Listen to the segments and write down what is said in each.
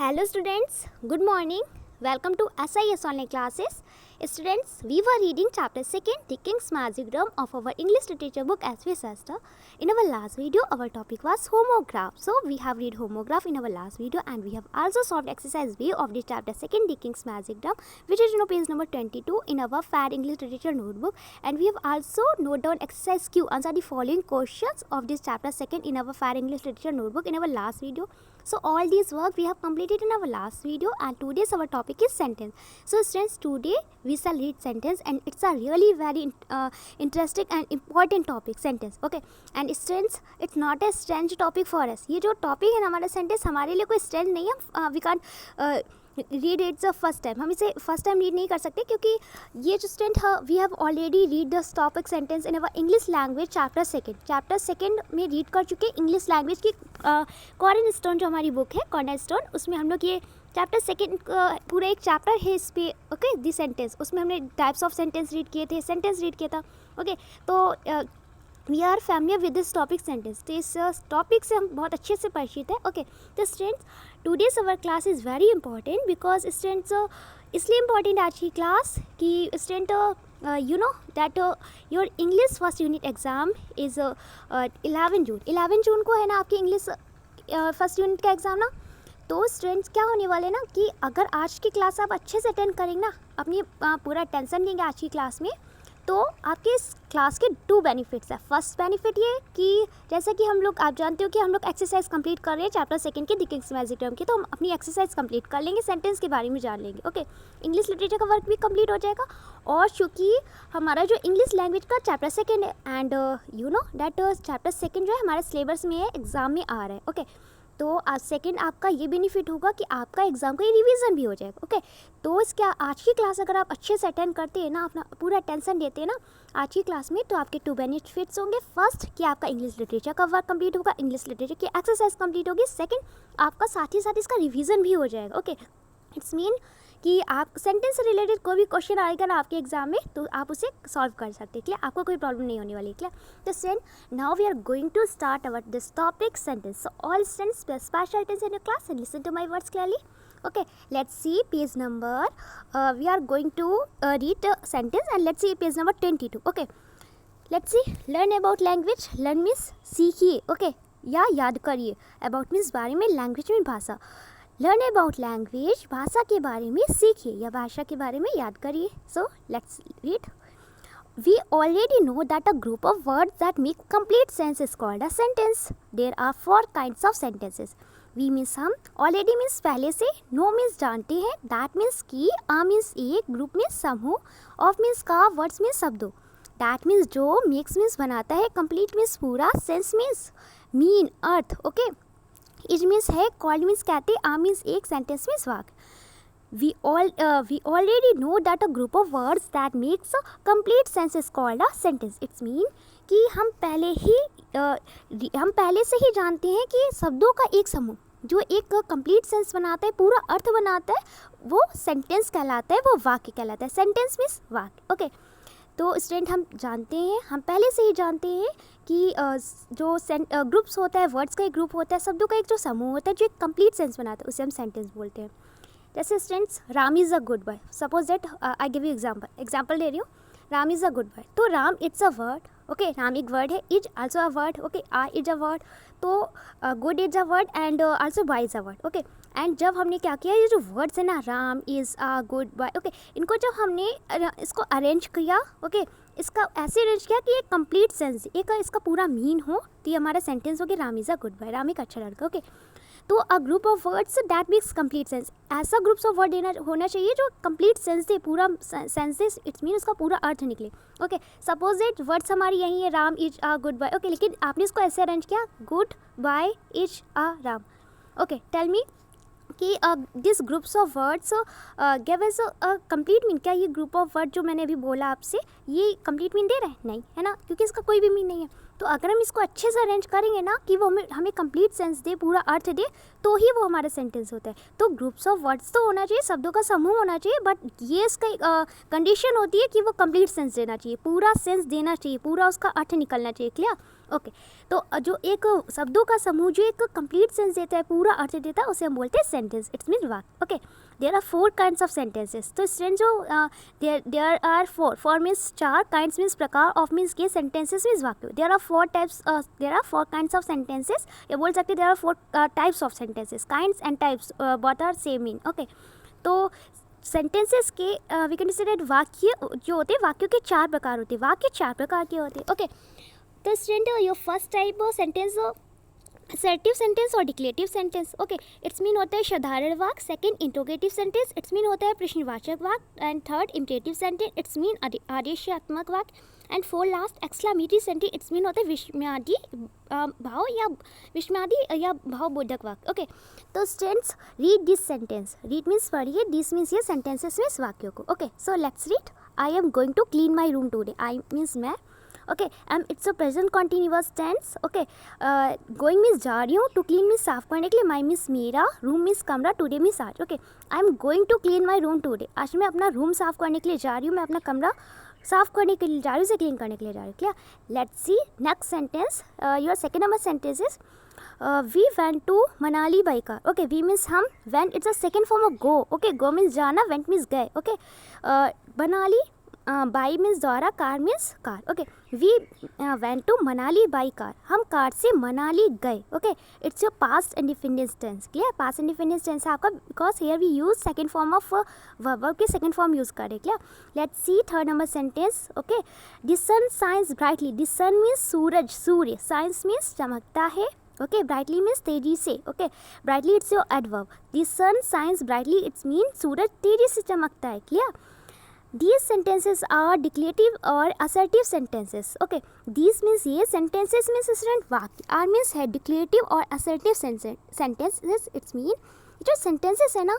Hello students, good morning. Welcome to SIS online classes. Students, we were reading chapter 2nd, The King's Magic Drum of our English literature book as we assessed. In our last video, our topic was homograph. So, we have read homograph in our last video and we have also solved exercise B of the chapter 2nd, The King's Magic Drum, which is page number 22 in our FAD English literature notebook. And we have also note down exercise Q, answer the following questions of this chapter 2nd in our FAD English literature notebook in our last video. So all these work we have completed in our last video, and today's our topic is sentence. So students, today we shall read sentence, and it's a really very interesting and important topic, sentence. Okay, and students, it's not a strange topic for us. ये जो topic है हमारा sentence हमारे लिए कोई strange नहीं है. We can't read it the first time. हम इसे फर्स्ट टाइम रीड नहीं कर सकते क्योंकि ये जो student we have already read the topic sentence in our English language chapter second में रीड कर चुके इंग्लिश लैंग्वेज की कॉर्नर स्टोन जो हमारी बुक है कॉर्नर स्टोन, उसमें हम लोग ये चैप्टर सेकेंड पूरा एक चैप्टर है इस पे. ओके, दी सेंटेंस, उसमें हमने टाइप्स ऑफ सेंटेंस रीड किए थे, सेंटेंस रीड किया था. ओके, तो we are familiar with this topic sentence. तो इस टॉपिक से हम बहुत अच्छे से परिचित हैं. ओके, तो students, today's our class is very important because students इसलिए इम्पॉर्टेंट आज की क्लास कि student you know that your English first unit exam is 11 जून को है ना आपकी इंग्लिश फर्स्ट यूनिट का एग्ज़ाम ना. तो स्टूडेंट्स क्या होने वाले ना कि अगर आज की क्लास आप अच्छे से अटेंड करेंगे ना, अपनी पूरा टेंशन लेंगे आज की क्लास में, तो आपके इस क्लास के 2 बेनिफिट्स है. फर्स्ट बेनिफिट ये कि जैसे कि आप जानते हो कि हम लोग एक्सरसाइज कंप्लीट कर रहे हैं चैप्टर सेकंड के द किंग्स मैजिक ड्रम की, तो हम अपनी एक्सरसाइज कंप्लीट कर लेंगे, सेंटेंस के बारे में जान लेंगे. ओके, इंग्लिश लिटरेचर का वर्क भी कंप्लीट हो जाएगा. और चूँकि हमारा जो इंग्लिश लैंग्वेज का चैप्टर सेकेंड है, and you know that chapter second जो है हमारे सिलेबस में है, एग्ज़ाम में आ रहा है. ओके, तो आज सेकेंड आपका ये बेनिफिट होगा कि आपका एग्ज़ाम का रिवीजन भी हो जाएगा. ओके, तो इसका आज की क्लास अगर आप अच्छे से अटेंड करते हैं ना, अपना पूरा अटेंशन देते हैं ना आज की क्लास में, तो आपके 2 बेनिफिट्स होंगे. फर्स्ट कि आपका इंग्लिश लिटरेचर का वर्क कंप्लीट होगा, इंग्लिश लिटरेचर की एक्सरसाइज कंप्लीट होगी. सेकंड, आपका साथ ही साथ इसका रिवीजन भी हो जाएगा. ओके, इट्स मीन कि आप सेंटेंस से रिलेटेड कोई भी क्वेश्चन आएगा ना आपके एग्जाम में, तो आप उसे सॉल्व कर सकते हैं. क्लियर, आपको कोई प्रॉब्लम नहीं होने वाली. क्लियर, तो student, now we are going to start our this topic sentence. So all students पे special attention in your class and listen to my words clearly. Okay, let's see page number we are going to read the sentence and let's see page number 22. Okay, let's see, learn about language. learn means सीखिए. okay, या याद करिए. about means बारे में, language में भाषा. learn about language, भाषा के बारे में सीखिए या भाषा के बारे में याद करिए. so let's read. We already know that a group of words that make complete sense is called a sentence. There are 4 kinds of sentences. We means हम, already means पहले से, no means जानते हैं, that means कि, a means एक, group means समूह, of means का, words means शब्दों, that means जो, makes means बनाता है, complete means पूरा, sense means mean, earth. Okay, it means है, called means कहते, a means एक, sentence means वाक्य. We already know that a group of words that makes a complete sense is called a sentence. It's mean कि हम पहले से ही जानते हैं कि शब्दों का एक समूह जो एक कंप्लीट सेंस बनाता है, पूरा अर्थ बनाता है, वो सेंटेंस कहलाता है, वो वाक्य कहलाता है. सेंटेंस मीन्स वाक्य. ओके, तो स्टूडेंट, हम जानते हैं, हम पहले से ही जानते हैं कि जो ग्रुप्स होता है, वर्ड्स का एक ग्रुप होता है, शब्दों का एक जो समूह होता है जो एक कंप्लीट सेंस बनाता है, उसे हम सेंटेंस बोलते हैं. जैसे students, Ram is a good boy. Suppose that I give you example दे रही हूँ. Ram is a good boy, तो Ram it's a word. Okay, Ram एक वर्ड है, is also a word. Okay, a is a word, तो good is a word and also boy is a word. Okay, and जब हमने क्या किया, ये जो वर्ड्स है ना, Ram is a good boy, okay, इनको जब हमने इसको अरेंज किया, ओके, इसका ऐसे अरेंज किया कि एक कंप्लीट सेंस, एक इसका पूरा मीन हो, तो ये हमारा सेंटेंस हो गया, Ram is a good boy, Ram एक अच्छा लड़का. ओके, तो अ group of words that makes complete sense, ऐसा ग्रुप्स ऑफ वर्ड होना चाहिए जो कंप्लीट सेंस दे, पूरा सेंस दे. इट्स मीन उसका पूरा अर्थ निकले. ओके, सपोज दैट वर्ड्स हमारी यही है, Ram is a good boy. Okay, लेकिन आपने इसको ऐसे अरेंज किया, good boy is a Ram. Okay, tell me कि this groups of words give us a complete mean. क्या ये ग्रुप ऑफ वर्ड जो मैंने अभी बोला आपसे, ये कंप्लीट मीन दे रहा है? नहीं, है ना, क्योंकि इसका कोई भी मीन नहीं है. तो अगर हम इसको अच्छे से अरेंज करेंगे ना कि वो हमें कंप्लीट सेंस दे, पूरा अर्थ दे, तो ही वो हमारा सेंटेंस होता है. तो ग्रुप्स ऑफ वर्ड्स तो होना चाहिए, शब्दों का समूह होना चाहिए, बट ये इसका कंडीशन होती है कि वो कंप्लीट सेंस देना चाहिए, पूरा सेंस देना चाहिए, पूरा उसका अर्थ निकलना चाहिए. क्लियर? ओके तो जो एक शब्दों का समूह जो एक कंप्लीट सेंस देता है, पूरा अर्थ देता है, उसे हम बोलते हैं सेंटेंस. इट्स मीन वाक्य. Okay there are 4 kinds of sentences. तो स्टूडेंट जो there are 4 means 4 kinds means प्रकार ऑफ मीन्स के सेंटेंसेस मीन्स वाक्य. There are 4 types, there are 4 kinds of sentences. ये बोल सकते there are 4 types of sentences. Kinds and types both are same mean. Okay तो sentences के we can say वाक्य जो होते हैं, वाक्यों के 4 प्रकार होते हैं. वाक्य 4 प्रकार के होते हैं. ओके तो student your first type sentence assertive sentence और declarative sentence. Okay it's mean होता है साधारण वाक्य. Second interrogative sentence, it's mean होता है प्रश्नवाचक वाक्य. And third imperative sentence, it's mean आदेशात्मक वाक्य. And four last exclamatory sentence, it's mean होता है विस्मयादि भाव या विस्मयादि या भावबोधक वाक्य. ओके तो students read this sentence. Read means पढ़िए, दिस मीन्स ये सेंटेंसेस मीन्स वाक्यों को. Okay so let's read. I am going to clean my room today. I means मैं. Okay and it's a present continuous tense. Okay going means जा रही हूँ, to clean means साफ करने के लिए, माई मीन्स मेरा, रूम मीन्स कमरा, टुडे मीन्स आज. Okay I am going to clean my room today. आज मैं अपना रूम साफ करने के लिए जा रही हूँ, मैं अपना कमरा साफ करने के लिए जा रही हूँ, उसे क्लीन करने के लिए जा रही हूँ. Clear. Let's see next sentence. Your second number sentence is we went to Manali by car. Okay we means हम, went it's a second form of go. Okay go means जाना, वेंट मीन्स गए. Okay Manali by means द्वारा, car means car. Okay we went to Manali by car. हम car से मनाली गए. Okay it's your past independence tense. Clear. Past independence tense है आपका, because here we use second form of verb के second form use करें. Clear. Let's see third number sentence. Okay the sun shines brightly. The sun means सूरज, सूर्य. Shines means चमकता है. Okay brightly means तेजी से. Okay brightly it's your adverb. The sun shines brightly, it's mean सूरज तेजी से चमकता है. क्लियर. These sentences are declarative or assertive sentences. Okay, these means ये sentences means student वाक्य. R means है declarative और assertive sentences. It's mean जो sentences है ना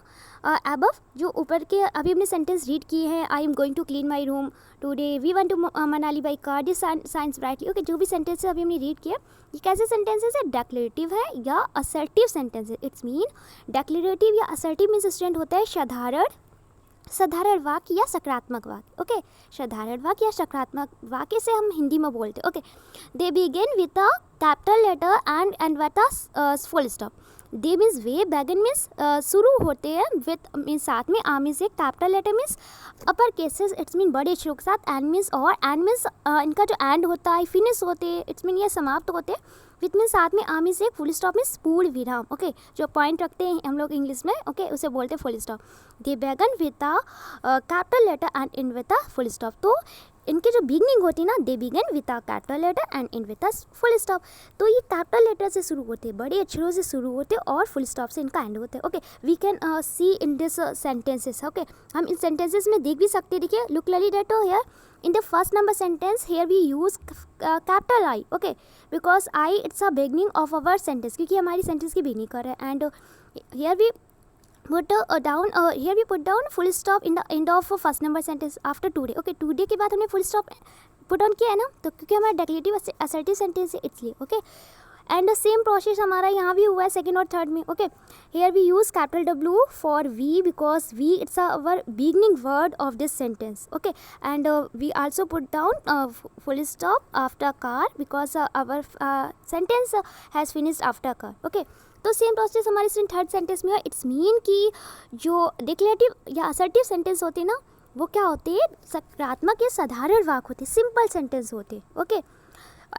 above, जो ऊपर के अभी हमने sentence read किए हैं, I am going to clean my room today, we went to Manali by car, this shines brightly. Okay, जो भी sentences अभी हमने read किए, ये कैसे sentences है, declarative है या assertive sentences. It's mean declarative या assertive means student होता है साधारण वाक्य या सकारात्मक वाक्य. ओके साधारण वाक्य या सकारात्मक वाक्य से हम हिंदी में बोलते हैं. Okay they begin with a capital letter and with a full stop. They means वे, बैगन मीन्स शुरू होते हैं, विद मीन्स साथ में, आ मीन्स एक capital letter means upper cases, it's mean बड़े अक्षरों के साथ, एंड मीन्स और, एंड मीन्स इनका जो एंड होता है फिनिश होते हैं, इट्स मीन ये समाप्त होते हैं, विथ मीन साथ में, आ मीन्स एक, फुल स्टॉप मीन्स पूर्ण विराम. ओके जो पॉइंट रखते हैं हम लोग इंग्लिश में. ओके उसे बोलते हैं full stop. They begin with a capital letter and end with a full stop. तो इनकी जो बिगनिंग होती है ना, they begin with a capital letter and end with a full stop. तो ये कैपिटल लेटर से शुरू होते हैं, बड़े अक्षरों से शुरू होते हैं और फुल स्टॉप से इनका एंड होता है. Okay we can see in this sentences. Okay हम इन सेंटेंसेस में देख भी सकते हैं. देखिए look clearly that here in the first number sentence here we use capital I. Okay because I it's a beginning of our sentence, क्योंकि हमारी sentence की beginning कर रहा है. And here we put down full stop in the end of first number sentence after today. Okay today के बाद हमने full stop put on किया है ना, तो क्योंकि हमारा declarative assertive sentence है इसलिए. ओके एंड सेम प्रोसेस हमारा यहाँ भी हुआ है सेकेंड और थर्ड में. Okay here we use capital W for we, because we it's our beginning word of this sentence. Okay and we also put down full stop after car, because our sentence has finished after car. Okay तो same process हमारे third sentence में है. It's mean कि जो declarative या assertive sentence होते हैं ना, वो क्या होते हैं, सकारात्मक या साधारण वाक्य होते हैं, सिंपल सेंटेंस होते हैं. ओके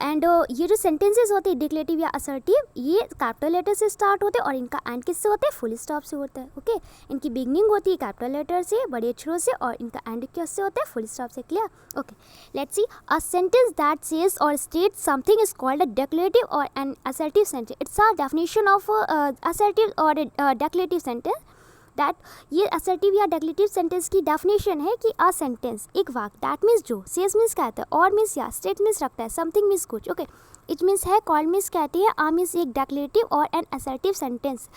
एंड ये जो सेंटेंसेस होते हैं डिक्लेरेटिव या असर्टिव, ये कैपिटल लेटर से स्टार्ट होते हैं और इनका एंड किससे होता है, फुल स्टॉप से होता है. ओके इनकी बिगनिंग होती है कैपिटल लेटर से, बड़े अक्षरों से, और इनका एंड किससे होता है, फुल स्टॉप से. Clear. Okay let's see a sentence that says or states something is called a declarative और an assertive sentence. It's a definition of assertive or declarative sentence. That ये असर्टिव या declarative sentence की definition है कि a sentence एक वाक्य that means जो, says means कहता है, और मीन्स या, स्टेट मीन्स रखता है, समथिंग मीन्स कुछ. ओके इट मीन्स है, कॉल मीन्स कहती है, आ मीन्स एक डिक्लेरेटिव और an assertive sentence.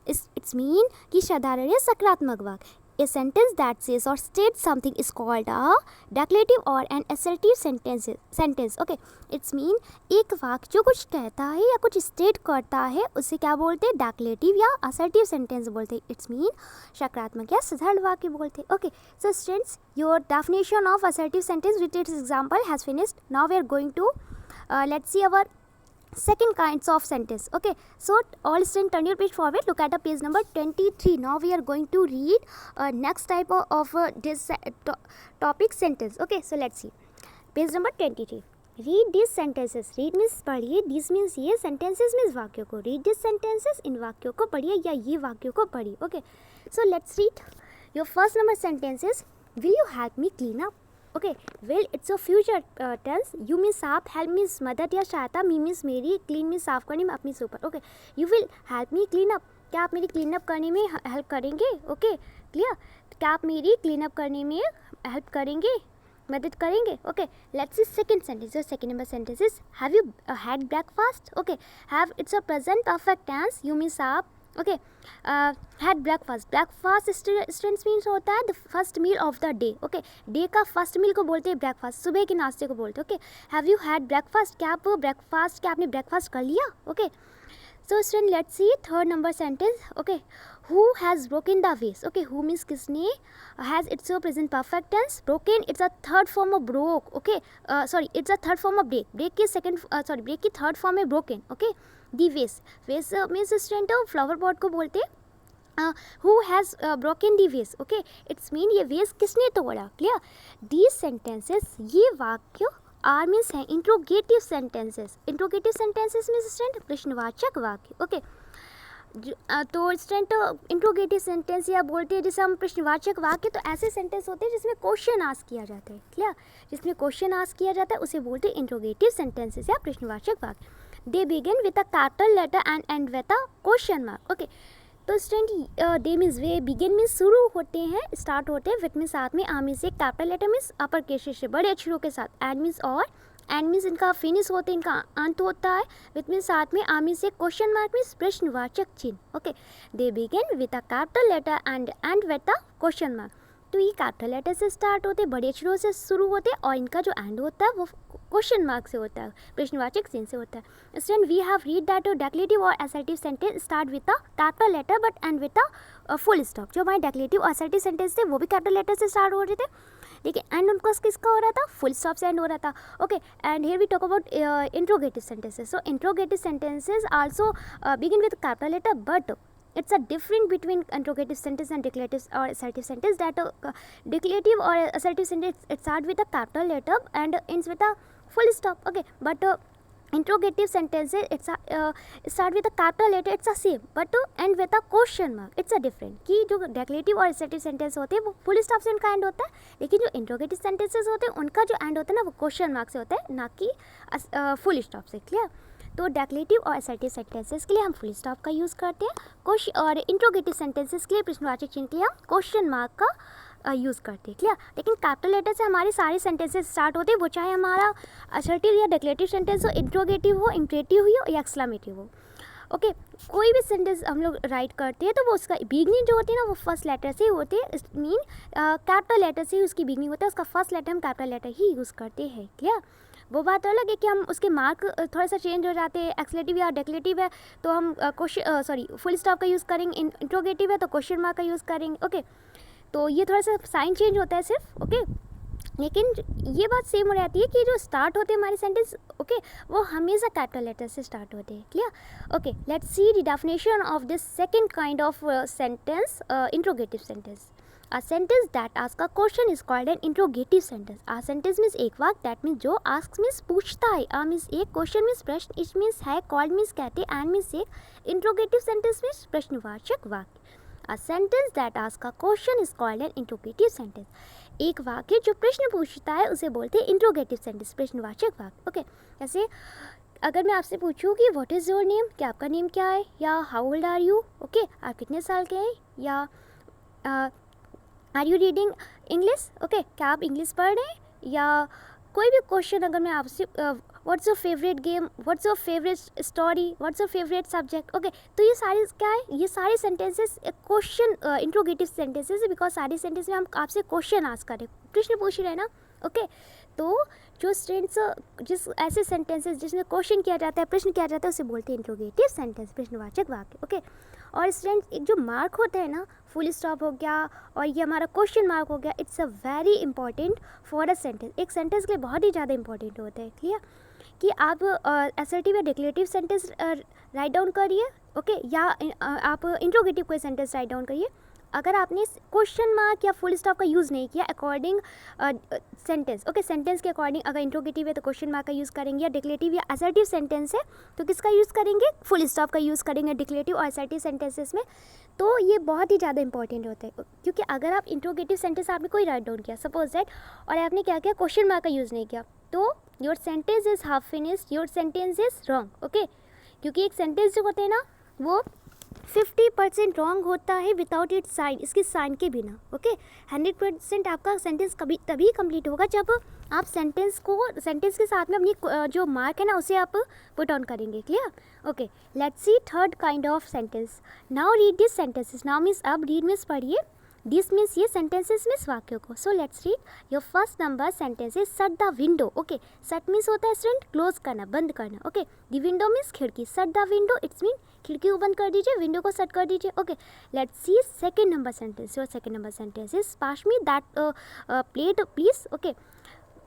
It's mean कि साधारण या सकारात्मक वाक्य. A sentence that says or states something is called a declarative or an assertive sentence. Okay, it's mean एक वाक्य जो कुछ कहता है या कुछ स्टेट करता है उसे क्या बोलते हैं, डेक्लेरेटिव या असर्टिव सेंटेंस बोलते हैं. इट्स मीन सकारात्मक या साधारण वाक्य बोलते हैं. Okay so students your definition of assertive sentence with its example has finished. Now we are going to let's see our second kinds of sentence. Okay, so all students turn your page forward, look at the page number 23. Now we are going to read next type of this topic sentence. Okay, so let's see page number 23. Read these sentences. Read means पढ़िए, this means ये, sentences means वाक्यों को. Read these sentences, इन वाक्यों को पढ़िए या ये वाक्यों को पढ़िए. Okay, so let's read. Your first number sentence is, will you help me clean up? Okay, will it's a future tense. You means आप, help means मदद या सहायता, me means मेरी, clean means साफ करने में, अपनी से ऊपर. Okay, you will help me clean up. क्या आप मेरी क्लीन अप करने में हेल्प करेंगे? Okay, clear. क्या आप मेरी क्लीन अप करने में हेल्प करेंगे, मदद करेंगे? Okay, let's see second sentence. Your second number sentence is, have you had breakfast? Okay, have it's a present perfect tense. You means आप. Okay, had breakfast. Breakfast students means होता है the first meal of the day. Okay, day का first meal को बोलते हैं breakfast, सुबह के नाश्ते को बोलते हैं. Okay, have you had breakfast? क्या आपने ब्रेकफास्ट कर लिया? Okay, so student let's see third number sentence. Okay, who has broken the vase? Okay, who means किसने, has it's a present perfect tense. Broken it's a third form of broke. Okay, sorry, it's a third form of break. Break की second break की third form है broken. Okay, the vase means student flower pot को बोलते हैं. Who has broken the vase? Okay, it's mean ये vase किसने तोड़ा. Clear? These sentences, ये वाक्य आर मीन्स हैं interrogative sentences. Interrogative sentences means student प्रश्नवाचक वाक्य. ओके, तो स्टूडेंट इंट्रोगेटिव सेंटेंस या बोलते हैं जिसे हम प्रश्नवाचक वाक्य, तो ऐसे सेंटेंस होते हैं जिसमें क्वेश्चन आस्क किया जाता है. क्लियर? जिसमें क्वेश्चन आस्क किया जाता है उसे बोलते हैं इंट्रोगेटिव सेंटेंसेस या प्रश्नवाचक वाक्य. They begin with a capital letter and end with a question mark. Okay, तो स्टूडेंट दे मीन्स वे, बिगिन मीन्स शुरू होते हैं, स्टार्ट होते हैं, विद मीन्स साथ में, आ मीन्स एक capital letter means upper case से बड़े अक्षरों के साथ, एंड मीन्स और, एंड मीन्स इनका फिनिश होते हैं, इनका अंत होता है, विद मीन्स साथ में, आ मीन्स एक क्वेश्चन मार्क मीन्स प्रश्नवाचक चिन्ह. Okay, they begin with a capital letter and with a question mark. तो ये कैपिटल लेटर से स्टार्ट होते हैं, बड़े अक्षरों से शुरू होते हैं, और इनका जो एंड होता है वो क्वेश्चन मार्क से होता है, प्रश्नवाचक चिन्ह से होता है. Student we have read that declarative और assertive sentence start with a capital letter but end with a full stop. जो हमारे डेक्लेटिव और असर्टिव सेंटेंस थे वो भी कैपिटल लेटर से स्टार्ट हो रहे थे, लेकिन एंड उनका किसका हो रहा था, फुल स्टॉप से एंड हो रहा था. Okay, and here we talk about interrogative sentences. So interrogative sentences also begin with capital letter, but it's a different between interrogative sentence and declarative or assertive sentence, that declarative or assertive sentence it start with a capital letter and ends with a full stop. Okay, but interrogative sentences it's start with a capital letter, it's a same, but end with a question mark. it's a different कि जो declarative और assertive sentence होते हैं वो full stop से उनका end होता है, लेकिन जो interrogative sentences होते हैं उनका जो end होता है ना वो question mark से होता है, ना कि full stop से. क्लियर? तो डेक्लेटिव और असर्टिव सेंटेंसेस के लिए हम फुल स्टॉप का यूज़ करते हैं, और इंट्रोगेटिव सेंटेंसेस के लिए प्रश्नवाचक चिन्ह के लिए हम क्वेश्चन मार्क का यूज़ करते हैं. क्लियर? लेकिन कैपिटल लेटर से हमारे सारे सेंटेंसेस स्टार्ट होते हैं, वो चाहे हमारा असर्टिव या डेक्लेटिव सेंटेंस हो, इंट्रोगेटिव हो, इम्परेटिव हो या एक्सक्लेमेटिव हो. ओके, कोई भी सेंटेंस हम लोग राइट करते हैं तो वो उसका बिगनिंग जो होती है ना वो फर्स्ट लेटर से ही होती है. इट मीन कैपिटल लेटर से ही उसकी बिगनिंग होता है, उसका फर्स्ट लेटर हम कैपिटल लेटर ही यूज़ करते हैं. क्लियर? वो बात अलग है कि हम उसके मार्क थोड़ा सा चेंज हो जाते हैं, एक्सलेटिव या डेक्लेटिव है तो हम फुल स्टॉप का यूज़ करेंगे, इंट्रोगेटिव है तो क्वेश्चन मार्क का यूज़ करेंगे. ओके, तो ये थोड़ा सा साइन चेंज होता है सिर्फ. ओके, लेकिन ये बात सेम हो जाती है कि जो स्टार्ट होते हैं हमारे सेंटेंस, ओके, वो हमेशा कैपिटल लेटर से स्टार्ट होते हैं. Clear? Okay, let's see the definition of this second kind of sentence, interrogative sentence. A sentence that asks a question is called an interrogative sentence. A sentence means एक वाक्य, that means जो asks means पूछता है, a means एक, question means प्रश्न, it means है, called means कहते, and means एक, interrogative sentence means प्रश्नवाचक वाक्य. A sentence that asks a question is called an interrogative sentence. एक वाक्य जो प्रश्न पूछता है उसे बोलते हैं इंट्रोगेटिव सेंटेंस, प्रश्नवाचक वाक्य. ओके, जैसे अगर मैं आपसे पूछूँ कि व्हाट इज़ योर नेम, क्या आपका नेम क्या है, या how old are you, okay, आप कितने साल के हैं, या are you reading English, okay, क्या आप इंग्लिश पढ़ रहे हैं, या कोई भी क्वेश्चन अगर मैं आपसे what's your favourite game, what's your favourite story, what's your favourite subject, okay, तो ये सारे क्या है, ये सारे सेंटेंसेस क्वेश्चन इंट्रोगेटिव सेंटेंसेस है, बिकॉज सारे सेंटेंस में हम आपसे क्वेश्चन आस्क कर रहे हैं, प्रश्न पूछ रहे हैं ना. ओके, तो जो स्टूडेंट्स जिस ऐसे सेंटेंसेस जिसमें क्वेश्चन किया जाता है, प्रश्न किया जाता है, उसे बोलते हैं इंट्रोगेटिव सेंटेंस, प्रश्नवाचक वाक्य. ओके, और स्टूडेंट्स एक जो मार्क होता है ना, फुल स्टॉप हो गया और ये हमारा क्वेश्चन मार्क हो गया, it's a very important for a sentence. एक सेंटेंस के लिए बहुत ही ज़्यादा इंपॉर्टेंट होता है. क्लियर? कि आप असर्टिव या डिक्लेरेटिव सेंटेंस राइट डाउन करिए, ओके, या आप इंट्रोगेटिव कोई सेंटेंस राइट डाउन करिए। अगर आपने क्वेश्चन मार्क या फुल स्टॉप का यूज़ नहीं किया अकॉर्डिंग सेंटेंस, ओके, सेंटेंस के अकॉर्डिंग, अगर इंट्रोगेटिव है तो क्वेश्चन मार्क का यूज़ करेंगे, या डिक्लेरेटिव या असर्टिव सेंटेंस है तो किसका यूज़ करेंगे, फुल स्टॉप का यूज़ करेंगे डिक्लेरेटिव और असर्टिव सेंटेंसेस में। तो ये बहुत ही ज़्यादा इंपॉर्टेंट होता है, क्योंकि अगर आप इंट्रोगेटिव सेंटेंस आपने कोई राइट डाउन किया सपोज दैट, और आपने क्या किया, क्वेश्चन मार्क का यूज़ नहीं किया, तो your sentence is half finished, your sentence is wrong, okay. क्योंकि एक सेंटेंस जो होते हैं ना वो 50% रॉन्ग होता है विदाउट इट साइन, इसकी साइन के बिना, ओके। 100% आपका सेंटेंस कभी तभी कंप्लीट होगा जब आप सेंटेंस के साथ में अपनी जो मार्क है ना उसे आप पुट ऑन करेंगे, clear, okay. Let's see third kind of sentence. Now read this sentences. Now means अब रीड मीन्स पढ़िए, दिस मीन्स ये सेंटेंसेस मीन्स वाक्यों को। सो let's read your first number sentence is shut the window, okay. Shut means होता है student close करना, बंद करना, ओके। द विंडो मीन्स खिड़की, shut the window it's mean खिड़की को बंद कर दीजिए, विंडो को शट कर दीजिए, okay. Let's see second number sentence. Your second number sentence is pass me that plate please, okay.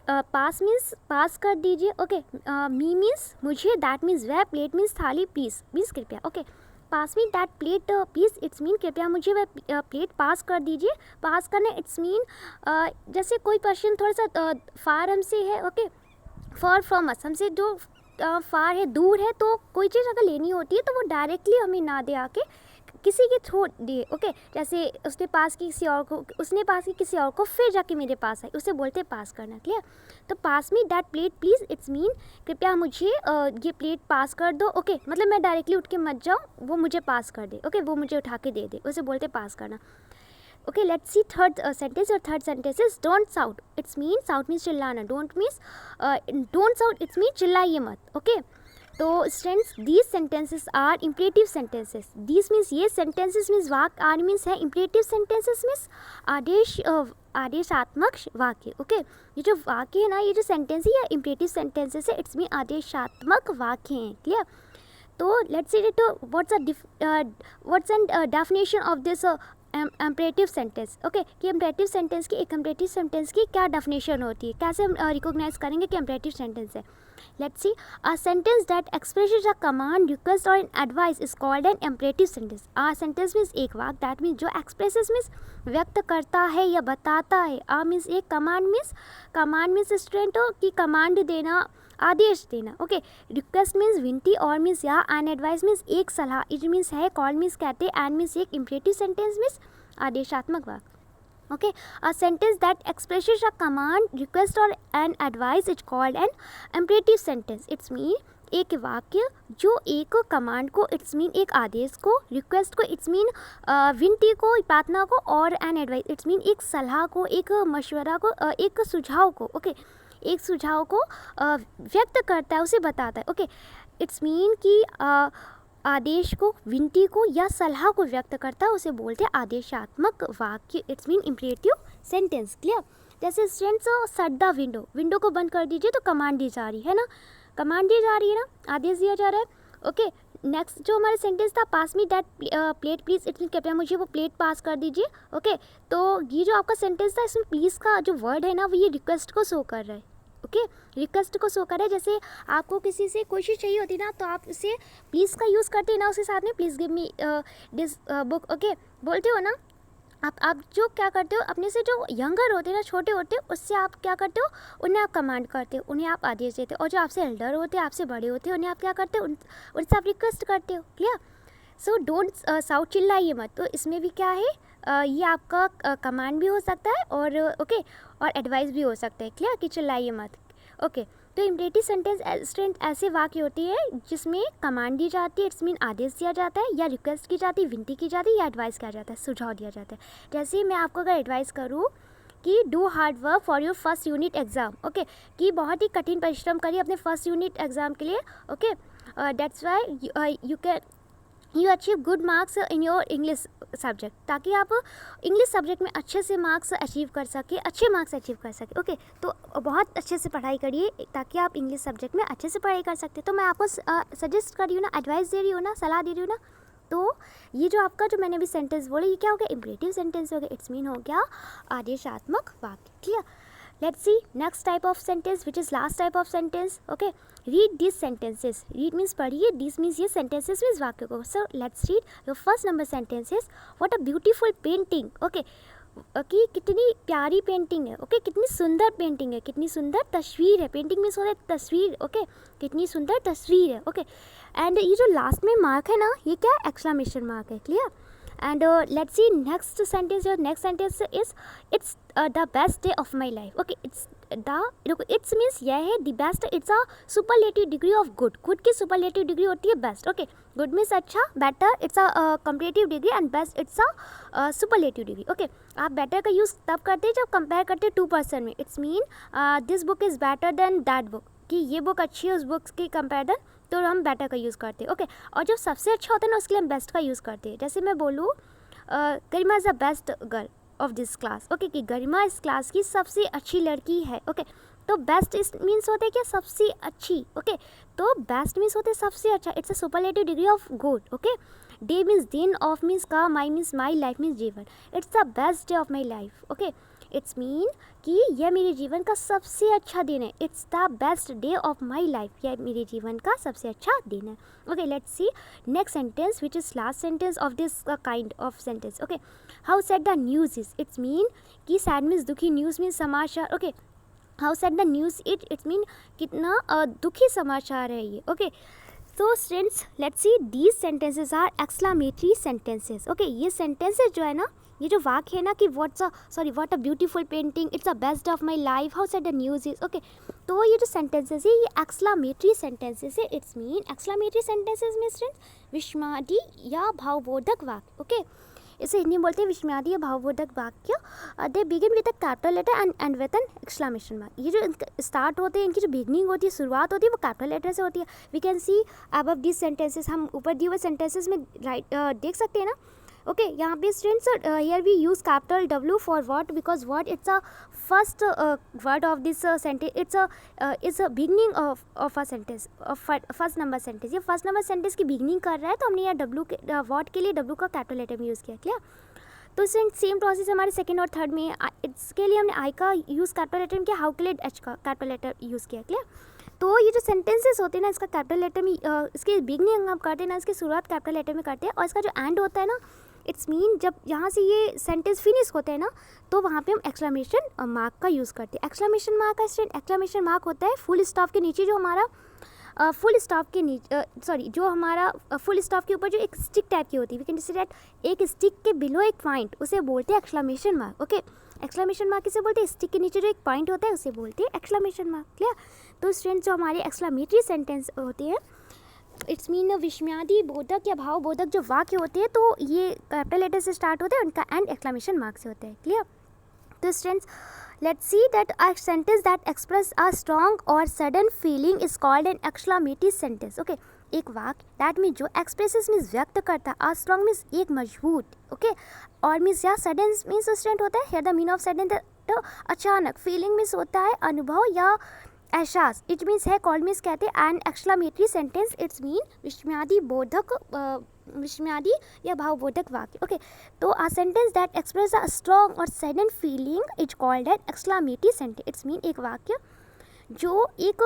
Pass means pass कर दीजिए, ओके। मी मीन्स मुझे, दैट मीन्स वह, प्लेट मीन्स थाली, प्लीज मीन्स कृपया, okay. Pass me that plate please it's mean कृपया मुझे वह plate पास कर दीजिए। पास करना इट्स मीन जैसे कोई पर्सन थोड़ा सा फार हमसे है, ओके, फार फ्रॉम अस, हमसे जो फार है, दूर है, तो कोई चीज़ अगर लेनी होती है तो वो डायरेक्टली हमें ना दे आके किसी के थ्रू दिए, ओके। जैसे उसने पास की किसी और को, उसने पास की किसी और को, फिर जाके मेरे पास आई, उसे बोलते पास करना, क्लियर। तो pass me that plate please it's mean कृपया मुझे ये प्लेट पास कर दो, ओके। मतलब मैं डायरेक्टली उठ के मत जाऊँ, वो मुझे पास कर दे, ओके, वो मुझे उठा के दे दे, उसे बोलते पास करना, okay. Let's see third sentence. और third sentence is don't shout, it's mean shout means चिल्लाना, don't means don't shout it's mean चिल्लाइए मत, ओके। तो students these sentences are imperative sentences. These means ये सेंटेंसेस मीन्स वाक्य, are means है imperative sentences means आदेशात्मक वाक्य, okay. ये जो वाक्य है ना, ये जो सेंटेंस है, ये इम्परेटिव सेंटेंसेस है, इट्स मीन आदेशात्मक वाक्य हैं, क्लियर। तो let's see it what's an definition of this imperative sentence, okay, कि इम्परेटिव सेंटेंस की, एक इम्परेटिव सेंटेंस की क्या डेफिनेशन होती है, कैसे हम रिकॉग्नाइज करेंगे कि इम्परेटिव सेंटेंस है। Let's see a sentence that expresses a command, request और an advice is called an imperative sentence. A sentence means एक वाक्य, दैट मीन्स जो एक्सप्रेसेस मीन्स व्यक्त करता है या बताता है। आ मीन्स एक, कमांड मीन्स स्टूडेंटों की कमांड देना, आदेश देना, ओके। रिक्वेस्ट मीन्स विनती, और मीन्स या, एंड एडवाइस मीन्स एक सलाह, इट मीन्स है, कॉल मीन्स कहते, एंड मीन्स एक, इम्परेटिव सेंटेंस मीन्स आदेशात्मक वाक्य, okay. A sentence that expresses a command, request or an advice is called an imperative sentence. It's mean एक वाक्य जो एक कमांड को, इट्स मीन एक आदेश को, रिक्वेस्ट को, इट्स मीन विनती को, प्रार्थना को, और एन एडवाइस इट्स मीन एक सलाह को, एक मशवरा को, एक सुझाव को, ओके, एक सुझाव को व्यक्त करता है, उसे बताता है, ओके। इट्स मीन कि आदेश को, विनती को या सलाह को व्यक्त करता है, उसे बोलते हैं आदेशात्मक वाक्य, it's mean imperative sentence, clear. जैसे students shut the window, window को बंद कर दीजिए, तो कमांड दी जा रही है ना, कमांड दी जा रही है ना, आदेश दिया जा रहा है, ओके। नेक्स्ट जो हमारा सेंटेंस था, pass me that plate please, it's mean कृपया मुझे वो प्लेट पास कर दीजिए, ओके। तो ये जो आपका सेंटेंस था, इसमें प्लीज़ का जो वर्ड है ना, वो ये रिक्वेस्ट को शो कर रहा है, ओके, रिक्वेस्ट को शो करे। जैसे आपको किसी से कोई चीज़ चाहिए होती ना, तो आप इसे प्लीज़ का यूज़ करते हैं ना, उसके साथ में please give me this book, okay, बोलते हो ना। आप जो क्या करते हो, अपने से जो यंगर होते हैं ना, छोटे होते हैं, उससे आप क्या करते हो, उन्हें आप कमांड करते हो, उन्हें आप आदेश देते हो। और जो आपसे एल्डर होते हैं, आपसे बड़े होते हैं, उन्हें आप क्या करते हो, उनसे आप रिक्वेस्ट करते हो, क्लियर। सो डोंट साउट, चिल्लाइए मत। तो इसमें भी क्या है, ये आपका कमांड भी हो सकता है, और ओके, और एडवाइस भी हो सकता है, क्लियर, कि चिल्लाइए मत, ओके। तो इम्परेटिव सेंटेंस ऐसे वाक्य होती है जिसमें कमांड दी जाती है, इट्स मीन आदेश दिया जाता है, या रिक्वेस्ट की जाती है, विनती की जाती है, या एडवाइस किया जाता है, सुझाव दिया जाता है। जैसे मैं आपको अगर एडवाइस करूँ कि do hard work for your first unit exam, okay, कि बहुत ही कठिन परिश्रम करिए अपने फर्स्ट यूनिट एग्ज़ाम के लिए, okay. That's why you achieve good marks in your English subject, ताकि आप इंग्लिश सब्जेक्ट में अच्छे से मार्क्स अचीव कर सके, अच्छे मार्क्स अचीव कर सके, ओके। तो बहुत अच्छे से पढ़ाई करिए ताकि आप इंग्लिश सब्जेक्ट में अच्छे से पढ़ाई कर सकते। तो मैं आपको सजेस्ट कर रही हूँ ना, एडवाइस दे रही हूँ ना, सलाह दे रही हूँ ना। तो ये जो आपका जो मैंने अभी सेंटेंस बोला, ये क्या हो गया, इम्परेटिव सेंटेंस हो गया, इट्स मीन हो गया आदेशात्मक वाक्य, clear. Let's see next type of sentence, which is last type of sentence. Okay, read these sentences. Read means पढ़िए, this means ये sentences means वाक्य को. So let's read. Your first number sentence is what a beautiful painting. Okay, कि कितनी प्यारी painting है. Okay, कितनी सुंदर पेंटिंग है, कितनी सुंदर तस्वीर है. पेंटिंग मीन्स होता है तस्वीर. ओके, कितनी सुंदर तस्वीर है. ओके, एंड ये जो लास्ट में मार्क है ना, ये क्या है, एक्सक्लेमेशन मार्क है. Clear. And let's see next sentence. Your next sentence is it's the best day of my life. Okay, it's the it's means यह है the best. It's a superlative degree of good. Good की superlative degree होती है best. Okay, good means अच्छा, better it's a comparative degree and best it's a superlative degree. Okay, आप better का use तब करते हैं जब कंपेयर करते हैं 2 पर्सन में. It's mean this book is better than that book, कि ये बुक अच्छी है उस बुक्स की कंपेरिजन, तो हम बेटर का यूज़ करते हैं. ओके, और जब सबसे अच्छा होता है ना, उसके लिए हम बेस्ट का यूज़ करते हैं. जैसे मैं बोलूँ Garima is the best girl of this class. Okay, कि गरिमा इस क्लास की सबसे अच्छी लड़की है. ओके, तो बेस्ट इस मीन्स होते हैं क्या, सबसे अच्छी. ओके, तो बेस्ट मीन्स होते हैं सबसे अच्छा. It's a superlative degree of good. Okay, day means दिन, ऑफ मीन्स का, माई मीन्स माई, लाइफ मीन्स जीवन. It's the best day of my life. Okay, it's mean कि यह मेरे जीवन का सबसे अच्छा दिन है. It's the best day of my life, यह मेरे जीवन का सबसे अच्छा दिन है. Okay, let's see next sentence, which is last sentence of this kind of sentence. Okay, how sad the news is. It's mean कि सैड मीन्स दुखी, न्यूज़ मीन्स समाचार. Okay, how sad the news it's mean कितना दुखी समाचार है ये. Okay, तो students let's see these sentences are exclamatory sentences. Okay, ये सेंटेंसेस जो है ना, ये जो वाक्य है ना कि what a beautiful painting, it's a best of my life, how sad the news is. Okay, तो ये जो सेंटेंसेस है ये एक्सक्लेमेटरी सेंटेंसेस है. इट्स मीन एक्सक्लेमेटरी सेंटेंसेस में स्टूडेंट्स विस्मयादि या भावबोधक वाक्य. ओके, इसे हिंदी में बोलते हैं विस्मयादि या भावबोधक वाक्य. They begin with a capital letter and with an exclamation mark. ये जो स्टार्ट होते हैं, इनकी जो बिगनिंग होती है, शुरुआत होती है, वो कैपिटल लेटर से होती है. We can see above this sentences. हम ऊपर दिए हुए सेंटेंसेस में राइट देख सकते हैं ना. ओके, यहाँ पे students here we use capital W for word, because word it's a first word of this sentence. It's a beginning of a sentence, first number sentence. ये फर्स्ट नंबर सेंटेंस की beginning कर रहा है, तो हमने यहाँ W के word के लिए W का कैपिटल लेटर में यूज़ किया. क्लियर. तो सेम प्रोसेस हमारे सेकंड और थर्ड में. इसके लिए हमने आई का यूज़ कैपिटल लेटर में किया, हाउ के लिए H का कैपिटल लेटर यूज़ किया. क्लियर. तो ये जो सेंटेंसेस होते हैं ना, इसका कैपिटल लेटर में इसकी बिगनिंग हम करते हैं ना, इसकी शुरुआत कैपिटल लेटर में करते हैं, और इसका जो एंड होता है ना, इट्स मीन जब यहाँ से ये सेंटेंस फिनिश होते हैं ना, तो वहाँ पे हम एक्सक्लेमेशन मार्क का यूज़ करते हैं. एक्सक्लेमेशन मार्क का स्टूडेंट एक्सक्लेमेशन मार्क होता है फुल स्टॉप के नीचे, जो हमारा फुल स्टॉप के नीचे जो हमारा फुल स्टॉप के ऊपर जो एक स्टिक टाइप की होती है, वी कैन से दैट एक स्टिक के बिलो एक पॉइंट, उसे बोलते हैं exclamation mark. Okay, exclamation mark किसे बोलते हैं, स्टिक के नीचे जो एक पॉइंट होता है उसे बोलते हैं एक्सक्लेमेशन मार्क. क्लियर. तो स्टूडेंट जो हमारे एक्सक्लेमेटरी सेंटेंस होते हैं, इट्स मीन विस्मयादि बोधक या भाव बोधक जो वाक्य होते हैं, तो ये कैपिटल लेटर से स्टार्ट होते हैं, उनका एंड एक्सक्लेमेशन मार्क से होता है. क्लियर. तो students let's see that a sentence that express a strong और sudden feeling is called an exclamatory sentence. Okay, एक वाक्य दैट मीन जो एक्सप्रेसेस मीन्स व्यक्त करता है, अ स्ट्रॉन्ग मीन्स एक मजबूत. ओके, और मीन्स या सडन मीन्स स्टूडेंट होता है here the mean of sudden, तो अचानक. फीलिंग मीन्स होता है अनुभव या एहसास. इट मीन्स है कॉल्ड मीन्स कहते हैं and exclamatory sentence. It's mean विस्मयादि बोधक विस्मयादि या भावबोधक वाक्य. ओके, तो a sentence that express a strong और sudden feeling is called an exclamatory sentence. It's mean एक वाक्य जो एक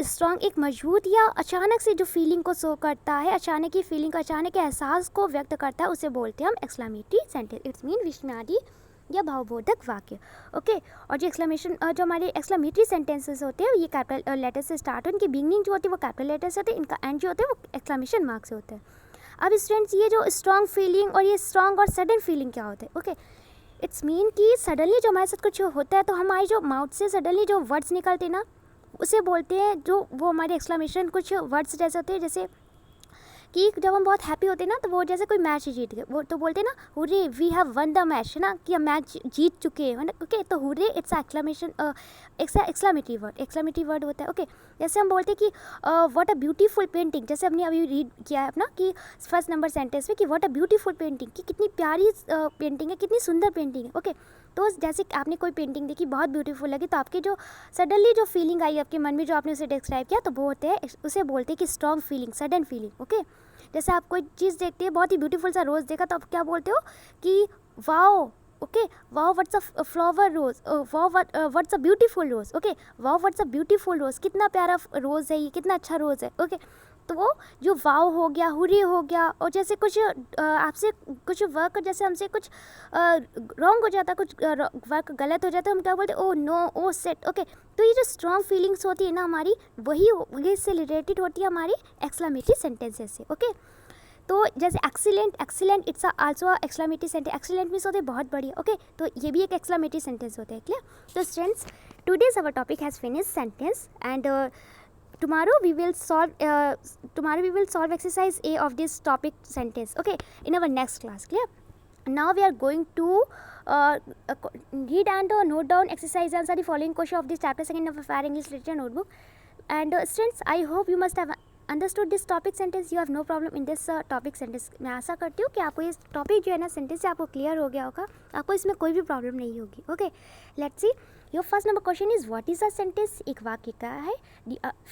स्ट्रॉन्ग, एक मजबूत या अचानक से जो फीलिंग को शो करता है, अचानक की फीलिंग का, अचानक के एहसास को व्यक्त करता है, उसे बोलते हैं हम एक्सक्लेमेटरी सेंटेंस. इट्स मीन विस्मयादि या भावबोधक वाक्य. ओके, और जो एक्सक्लेमेशन जो हमारे एक्सक्लेमेटरी सेंटेंसेस होते हैं, ये कैपिटल लेटर से स्टार्ट हो, इनकी बिगनिंग जो होती है वो कैपिटल लेटर से होती है, इनका एंड जो होता है वो एक्सक्लेमेशन मार्क से होता है. अब स्टूडेंट्स ये जो स्ट्रॉन्ग फीलिंग और ये स्ट्रॉन्ग और सडन फीलिंग क्या होता है. ओके, इट्स मीन कि सडनली जो हमारे साथ कुछ होता है, तो हमारे जो माउथ से सडनली जो वर्ड्स निकलते हैं ना, उसे बोलते हैं, जो वो हमारे एक्सक्लेमेशन कुछ वर्ड्स जैसे होते हैं, जैसे कि जब हम बहुत हैप्पी होते हैं ना, तो वो जैसे कोई मैच जीत गए, वो तो बोलते हैं ना hurray we have won the match, है ना, कि हम मैच जीत चुके हैं. ओके, तो hurray it's exclamation exclamatory word होता है. ओके, जैसे हम बोलते हैं कि व्हाट अ ब्यूटीफुल पेंटिंग, जैसे हमने अभी रीड किया है अपना कि फर्स्ट नंबर सेंटेंस में कि व्हाट अ ब्यूटीफुल पेंटिंग, कि कितनी प्यारी पेंटिंग है, कितनी सुंदर पेंटिंग है. ओके, तो जैसे आपने कोई पेंटिंग देखी, बहुत ब्यूटीफुल लगी, तो आपकी जो सडनली जो फीलिंग आई आपके मन में, जो आपने उसे डिस्क्राइब किया, तो वो होते हैं, उसे बोलते हैं कि strong feeling, sudden feeling. Okay, जैसे आप कोई चीज़ देखते हैं, बहुत ही ब्यूटीफुल सा रोज़ देखा, तो आप क्या बोलते हो कि wow okay, wow what's a flower rose, wow what's a beautiful rose, okay, wow what's a beautiful rose, कितना प्यारा रोज़ है ये, कितना अच्छा रोज़ है, ओके। तो वो जो वाव हो गया, हुरी हो गया, और जैसे कुछ आपसे कुछ वर्क, जैसे हमसे कुछ रॉन्ग हो जाता, कुछ वर्क गलत हो जाता है, हम क्या बोलते हैं, ओ नो, ओ सेट, ओके। तो ये जो स्ट्रॉन्ग फीलिंग्स होती है ना हमारी, वही इससे रिलेटेड होती है हमारी एक्सक्लेमेटरी सेंटेंसेस से, ओके। तो जैसे excellent, excellent it's also exclamatory sentence, excellent means होते बहुत बढ़िया, ओके। तो ये भी एक एक्सक्लेमेटरी सेंटेंस होते हैं, क्लियर। तो students, today's our topic has finish sentence, and tomorrow we will solve exercise A of this topic sentence, okay, in our next class, clear. Now we are going to read and note down exercise answer the following question of this chapter second of our English literature notebook. And students, I hope you must have understood this topic sentence. You have no problem in this topic sentence. मैं आशा करती हूँ कि आपको ये topic जो है ना sentence से आपको क्लियर हो गया होगा, आपको इसमें कोई भी प्रॉब्लम नहीं होगी, okay. Let's see, your first number question is what is a sentence, एक वाक्य क्या है।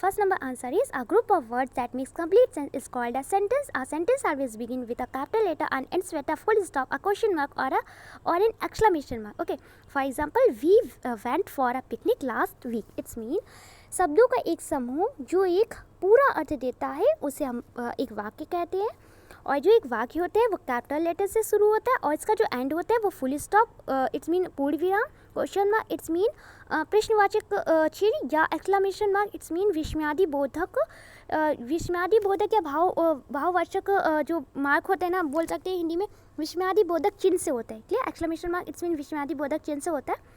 First number answer is a group of words that makes complete sense is called a sentence. A sentence always begin with a capital letter and ends with a full stop, a question mark और an exclamation mark, okay. For example, we went for a picnic last week, it's mean शब्दों का एक समूह जो एक पूरा अर्थ देता है उसे हम एक वाक्य कहते हैं। और जो एक वाक्य होता है वो कैपिटल लेटर से शुरू होता है, और इसका जो एंड होता है वो फुल स्टॉप, इट्स मीन पूर्ण विराम, क्वेश्चन मार्क इट्स मीन प्रश्नवाचक चिन्ह, या एक्सक्लेमेशन मार्क इट्स मीन विस्मयादि बोधक, विस्मयादि बोधक या भाववाचक जो मार्क होते हैं ना, बोल सकते हैं हिंदी में विस्मयादि बोधक चिन्ह से होता है, clear. Exclamation mark it's mean विस्मयादि बोधक चिन्ह से होता है।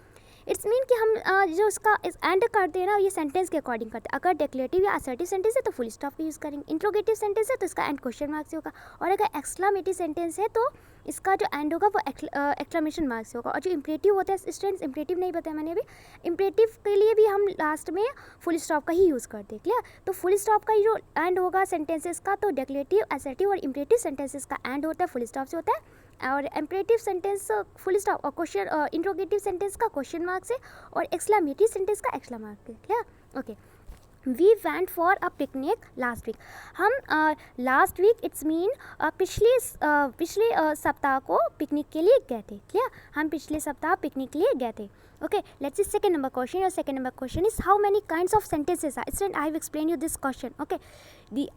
इट्स मीन कि हम जो इसका एंड करते हैं ना, ये सेंटेंस के अकॉर्डिंग करते हैं। अगर डिक्लेरेटिव या असर्टिव सेंटेंस है तो फुल स्टॉप का यूज़ करेंगे, इंट्रोगेटिव सेंटेंस है तो इसका एंड क्वेश्चन मार्क से होगा, और अगर एक्सक्लेमेटरी सेंटेंस है तो इसका जो एंड होगा वो एक्सक्लेमेशन मार्क से होगा। और जो इम्परेटिव होता है स्टूडेंट्स, इम्परेटिव नहीं बताया मैंने अभी, इम्परेटिव के लिए भी हम लास्ट में फुल स्टॉप का ही यूज़ करते हैं, क्लियर। तो फुल स्टॉप का जो एंड होगा सेंटेंसेस का, तो डिक्लेरेटिव, असर्टिव और इम्परेटिव सेंटेंसेस का एंड होता है फुल स्टॉप से होता है, और इम्परेटिव सेंटेंस फुल स्टॉप, और क्वेश्चन इंट्रोगेटिव सेंटेंस का क्वेश्चन मार्क से, और एक्सक्लेमेटरी सेंटेंस का एक्सक्लेमेशन मार्क से, clear, okay. We went for a picnic last week, हम लास्ट वीक इट्स मीन पिछले सप्ताह को पिकनिक के लिए गए थे, क्लियर। हम पिछले सप्ताह पिकनिक के लिए गए थे, okay. Let's see second number question. Your second number question is how many kinds of sentences are. Student, I have explained you this question, okay. The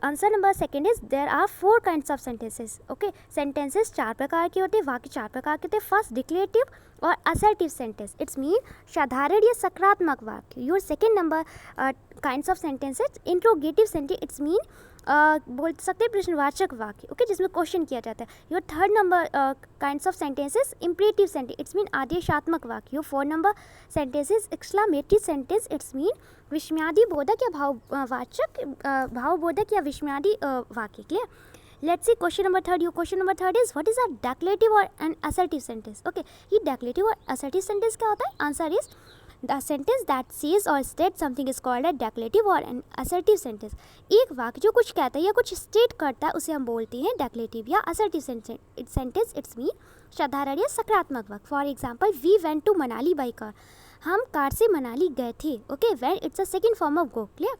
answer number second is there are 4 kinds of sentences, okay. Sentences 4 प्रकार के होते हैं, वाक्य 4 प्रकार के होते हैं। First declarative और असर्टिव सेंटेंस, इट्स मीन साधारण या सकारात्मक वाक्य। Your second number kinds of sentences interrogative sentence, it's mean बोल सकते हैं प्रश्नवाचक वाक्य, ओके, जिसमें क्वेश्चन किया जाता है। Your third number kinds of sentences imperative sentence, it's mean आदेशात्मक वाक्य। Your fourth number sentences exclamatory sentence, it's mean विस्मयादि बोधक या भाववाचक भावबोधक या विस्मयादि वाक्य, clear. Let's see question number third. Your question number third is what is a declarative और एन असर्टिव सेंटेंस, ओके। ये डिक्लेरेटिव और असर्टिव सेंटेंस क्या होता है? Answer is The sentence that says or states something is called a declarative or an assertive sentence. एक वाक्य जो कुछ कहता है या कुछ स्टेट करता है उसे हम बोलते हैं डेक्लेरेटिव या असर्टिव सेंटेंस, इट्स मीन साधारण या सकारात्मक वाक्य। For example, we went to Manali by car, हम कार से मनाली गए थे, okay. When it's a second form of go, clear.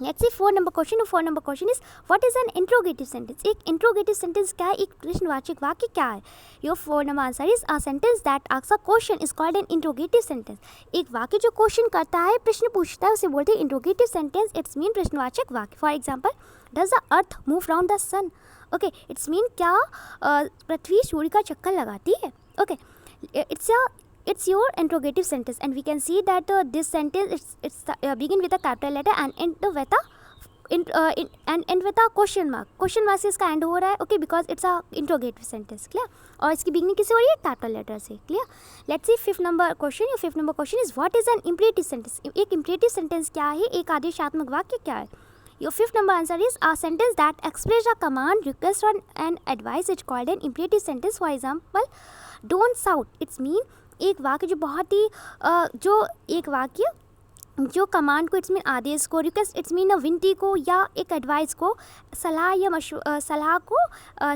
Let's see four number question. Four number question is what is an interrogative sentence. एक interrogative sentence क्या है? एक प्रश्नवाचक वाक्य क्या है? Your four number answer is a sentence that asks a question is called an interrogative sentence. एक वाक्य जो क्वेश्चन करता है, प्रश्न पूछता है, उसे बोलते हैं इंट्रोगेटिव सेंटेंस, इट्स मीन प्रश्नवाचक वाक्य। For example, does the earth move round the sun, okay, it's mean क्या पृथ्वी सूर्य का चक्कर लगाती है, okay. It's your interrogative sentence, and we can see that this sentence it's begin with a capital letter and end with a question mark. Question mark से इसका end हो रहा है, okay, because it's a interrogative sentence, clear. और इसकी beginning किससे हो रही है? capital letter से, clear. Let's see fifth number question. Your fifth number question is what is an imperative sentence. एक imperative sentence क्या है? एक आदेशात्मक वाक्य क्या है? Your fifth number answer is a sentence that expresses a command, request, or an advice is called an imperative sentence. For example, don't shout. It's mean एक वाक्य जो बहुत ही एक वाक्य जो कमांड को, इट्स मीन आदेश को, रिक्वेस्ट इट्स मीन विनती को, या एक एडवाइस को, सलाह या सलाह को,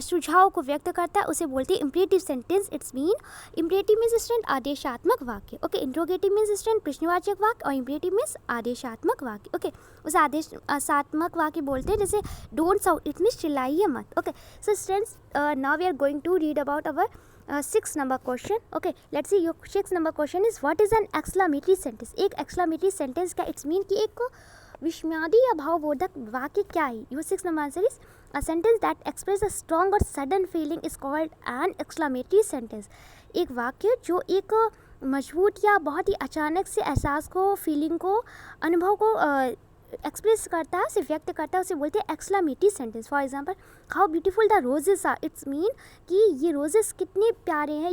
सुझाव को व्यक्त करता है, उसे बोलते हैं imperative sentence. It's mean imperative means student आदेशात्मक वाक्य, ओके। इंट्रोगेटिव मीन्स स्टूडेंट प्रश्नवाचक वाक्य, और इम्परेटिव मीन्स आदेशात्मक वाक्य, ओके। उसे आदेशात्मक वाक्य बोलते हैं, जैसे डोंट साउट, इट मीन्स चिल्लाइए मत, okay. So students, now we are going to read about our 6 number question. Okay, let's see. Your 6 number question is, what is an exclamatory sentence? एक exclamatory sentence का it's mean कि एक विस्मयादी या भावबोधक वाक्य क्या है? Your 6 number answer is, a sentence that expresses a strong or sudden feeling is called an exclamatory sentence. एक वाक्य जो एक मजबूत या बहुत ही अचानक से एहसास को, फीलिंग को, अनुभव को एक्सप्रेस करता है, उसे व्यक्त करता है, उसे बोलते हैं exclamatory sentence. For example, how beautiful the roses are. It's mean कि ये रोजेस कितने प्यारे हैं,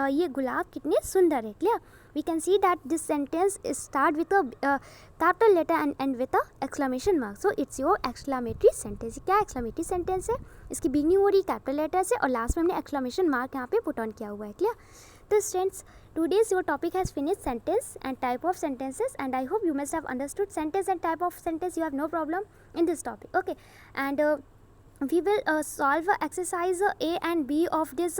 ये गुलाब कितने सुंदर है. Clear? We can see that this sentence start with a capital letter and end with a exclamation mark. So it's your exclamatory sentence. क्या एक्सक्लामेटरी सेंटेंस है? इसकी बिगनिंग हो रही कैपिटल लेटर से और लास्ट में हमने एक्सक्लामेशन मार्क यहाँ पे पुट ऑन किया हुआ है. क्लियर? तो students, today's your topic has finished sentence and type of sentences, and I hope you must have understood sentence and type of sentence. You have no problem in this topic. Okay, and we will solve exercise A and B of this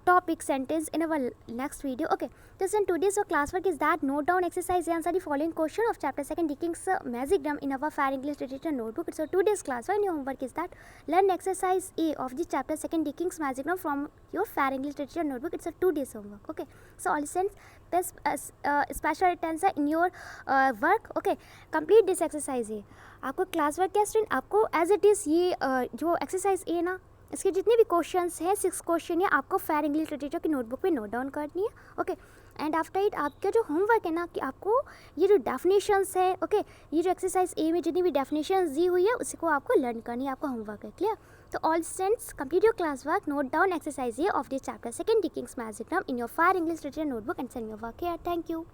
topic sentence in our next video. Okay, so in today's classwork is that note down exercise and answer the following question of chapter 2 Dickens Magic Drum in our Fair English Literature notebook. So today's class and your homework is that learn exercise A of the chapter 2 Dickens Magic Drum from your Fair English Literature notebook. It's a 2 days homework. Okay, so all students, special attention in your work. Okay, complete this exercise A. आपको class work क्या student, आपको as it is ये जो exercise ए ना, इसके जितने भी questions हैं 6 क्वेश्चन है, आपको फेयर इंग्लिश लिटरेचर की नोटबुक पे नोट डाउन करनी है. ओके, एंड आफ्टर इट आपका जो होमवर्क है ना, कि आपको ये जो डेफिनेशंस है, ओके, ये जो एक्सरसाइज ए में जितनी भी डेफिनेशंस दी हुई है उसको आपको लर्न करनी है, आपका होमवर्क है. क्लियर? तो all students, complete your class work, note down exercise A of this chapter 2 Dickens Magic Drum in your Fair English Literature notebook and send your work here. Thank you.